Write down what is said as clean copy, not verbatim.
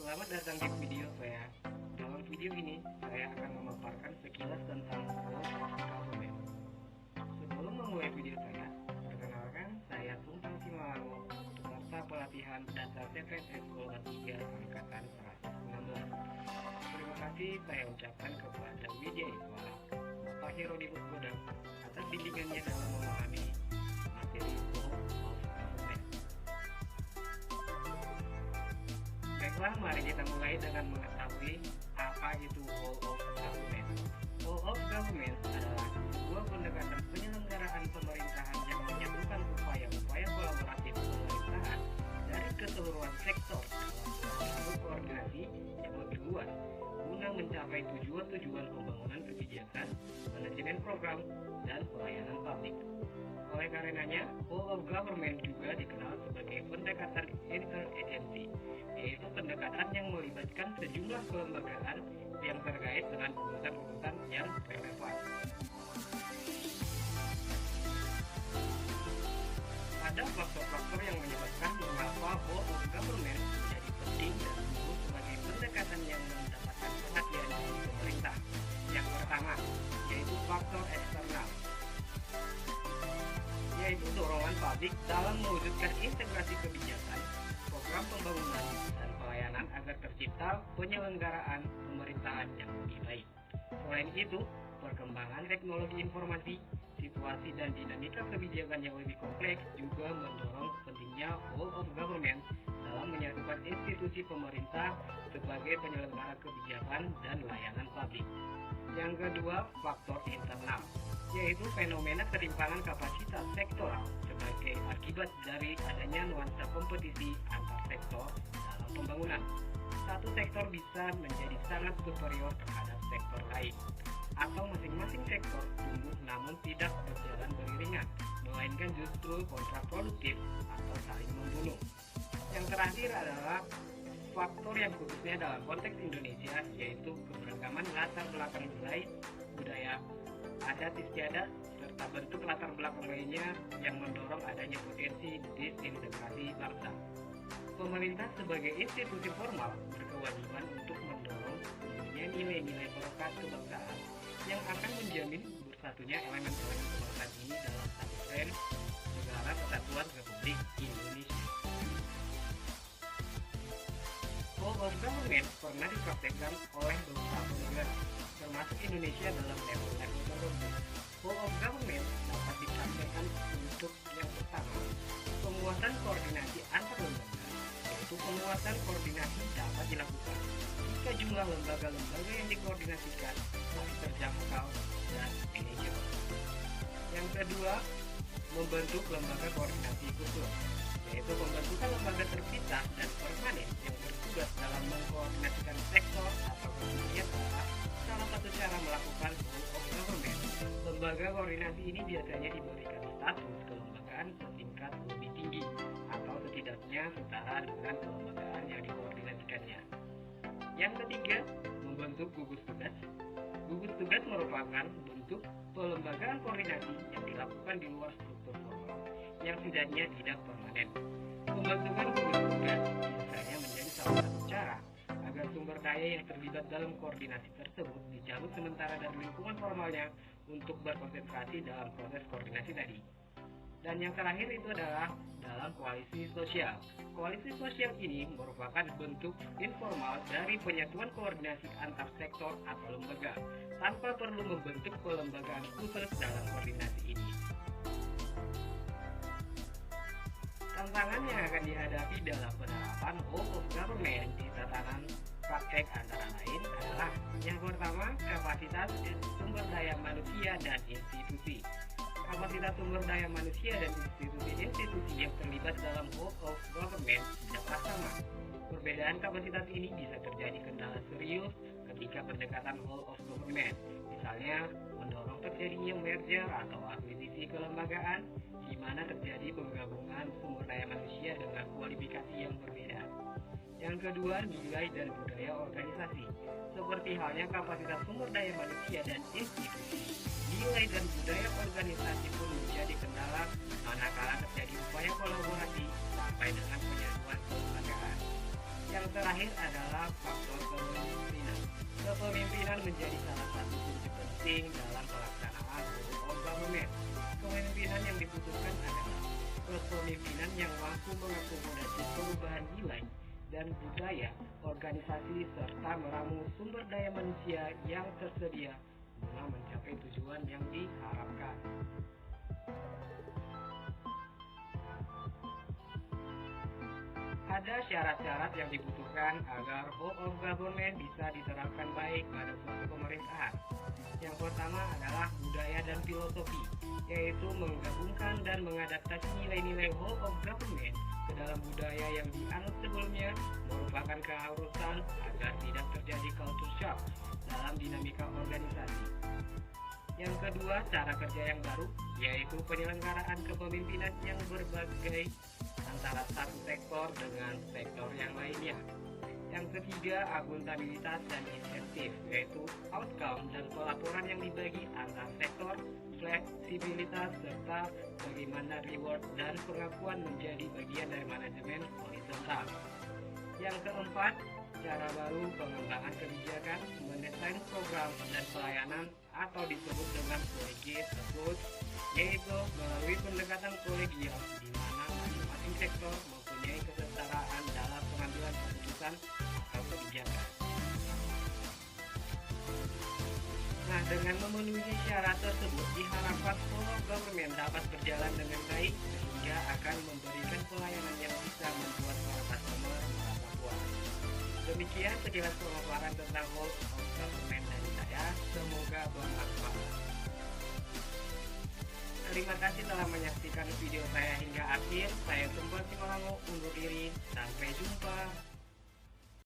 Selamat datang di video saya. Dalam video ini, saya akan memaparkan sekilas tentang World of Government. Sebelum memulai video saya, perkenalkan saya Tumpang Simalango, peserta pelatihan dasar CPNS Golongan 3 Angkatan 119. Terima kasih saya ucapkan kepada Widya Iswa, Bapak Herodimus Godang, atas bimbingannya dalam memahami materi World of Government. Baiklah, mari kita mulai dengan mengetahui apa itu Whole of Government. Whole of Government adalah sebuah pendekatan penyelenggaraan pemerintahan yang menyatukan upaya-upaya kolaboratif pemerintahan dari keseluruhan sektor dalam suatu koordinasi yang lebih luas guna mencapai tujuan-tujuan pembangunan kebijakan, manajemen program, dan pelayanan publik. Oleh karenanya, Whole of Government juga dikenal sebagai pendekatan interagency, yaitu pendekatan yang melibatkan sejumlah kelembagaan yang terkait dengan urusan-urusan yang relevan. Ada faktor-faktor yang menyebabkan mengapa Whole of Government menjadi penting dan disebut sebagai pendekatan yang mendapatkan perhatian dari pemerintah. Yang pertama, yaitu faktor eksternal, yaitu dorongan publik dalam mewujudkan integrasi kebijakan, program pembangunan, dan pelayanan agar tercipta penyelenggaraan pemerintahan yang lebih baik. Selain itu, perkembangan teknologi informasi, situasi dan dinamika kebijakan yang lebih kompleks juga mendorong pentingnya Whole of Government dalam menyatukan institusi pemerintah sebagai penyelenggara kebijakan dan layanan publik. Yang kedua, faktor internal, yaitu fenomena ketimpangan kapasitas sektoral sebagai akibat dari adanya nuansa kompetisi antar sektor dalam pembangunan. Satu sektor bisa menjadi sangat superior terhadap sektor lain, atau masing-masing sektor tumbuh namun tidak berjalan beriringan, melainkan justru kontraproduktif atau saling membunuh. Yang terakhir adalah faktor yang khususnya dalam konteks Indonesia, yaitu keberagaman latar belakang budaya, adat istiadat, serta bentuk latar belakang lainnya yang mendorong adanya potensi disintegrasi bangsa. Pemerintah sebagai institusi formal berkewajiban untuk mendorong tumbuhnya nilai-nilai perekat kebangsaan yang akan menjamin bersatunya elemen-elemen kebangsaan ini dalam satu frame negara kesatuan Republik Indonesia. Whole of Government pernah dipraktekkan oleh beberapa negara, termasuk Indonesia dalam level-level tertentu. Whole of Government dapat dipraktekkan untuk yang pertama, penguatan koordinasi antar lembaga, yaitu penguatan koordinasi dapat dilakukan jika jumlah lembaga-lembaga yang dikoordinasikan masih terjangkau dan manajemen. Yang kedua, membentuk lembaga koordinasi khusus, yaitu pembentukan lembaga terpisah dan permanen yang bertugas dalam mengkoordinasikan sektor atau kementerian adalah salah satu cara melakukan Whole of Government. Lembaga koordinasi ini biasanya diberikan status kelembagaan setingkat lebih tinggi atau setidaknya setara dengan kelembagaan yang dikoordinasikannya. Yang ketiga, membentuk gugus tugas. Gugus tugas merupakan bentuk pelembagaan koordinasi yang dilakukan di luar struktur formal yang setidaknya tidak permanen. Pembentukan gugus tugas biasanya menjadi salah satu cara agar sumber daya yang terlibat dalam koordinasi tersebut dicabut sementara dari lingkungan formalnya untuk berkonsentrasi dalam proses koordinasi tadi. Dan yang terakhir itu adalah dalam koalisi sosial. Koalisi sosial ini merupakan bentuk informal dari penyatuan koordinasi antar sektor atau lembaga tanpa perlu membentuk pelembagaan khusus dalam koordinasi ini. Tantangan yang akan dihadapi dalam penerapan Whole of Government di tatanan praktek antara lain adalah yang pertama, kapasitas sumber daya manusia dan institusi. Kapasitas sumber daya manusia dan institusi-institusi yang terlibat dalam Whole of Government tidaklah sama. Perbedaan kapasitas ini bisa terjadi kendala serius ketika pendekatan Whole of Government, misalnya mendorong terjadinya merger atau akuisisi kelembagaan, di mana terjadi penggabungan sumber daya manusia dengan kualifikasi yang berbeda. Yang kedua, nilai dan budaya organisasi. Seperti halnya kapasitas sumber daya manusia dan institusi, nilai dan budaya organisasi pun menjadi kendala manakala terjadi upaya kolaborasi sampai dengan penyatuan kelembagaan. Yang terakhir adalah faktor kepemimpinan. Kepemimpinan menjadi salah satu kunci penting dalam pelaksanaan rule of government. Kepemimpinan yang dibutuhkan adalah kepemimpinan yang mampu mengakomodasi perubahan nilai dan budaya organisasi serta meramu sumber daya manusia yang tersedia guna mencapai tujuan yang diharapkan. Ada syarat-syarat yang dibutuhkan agar whole of government bisa diterapkan baik pada suatu pemerintahan. Yang pertama adalah budaya dan filosofi, yaitu menggabungkan dan mengadaptasi nilai-nilai whole of government ke dalam budaya yang dianut sebelumnya, merupakan keharusan agar tidak terjadi culture shock dalam dinamika organisasi. Yang kedua, cara kerja yang baru, yaitu penyelenggaraan kepemimpinan yang berbagai antara satu sektor dengan sektor yang lainnya. Yang ketiga, akuntabilitas dan insentif, yaitu outcome dan pelaporan yang dibagi antar sektor, fleksibilitas, serta bagaimana reward dan pengakuan menjadi bagian dari manajemen horizontal. Yang keempat, cara baru pengembangan kebijakan, mendesain program dan pelayanan atau disebut dengan collegiate approach, yaitu melalui pendekatan kolegial di mana masing-masing sektor mempunyai kesetaraan dalam pengambilan keputusan atau kebijakan. Nah, dengan memenuhi syarat tersebut diharapkan whole of government dapat berjalan dengan baik sehingga akan memberikan pelayanan yang bisa membuat para customer merasa puas. Demikian sekilas pemaparan tentang whole of government dari saya. Semoga bermanfaat. Terima kasih telah menyaksikan video saya hingga akhir. Saya Tumpul Simolango undur diri. Sampai jumpa.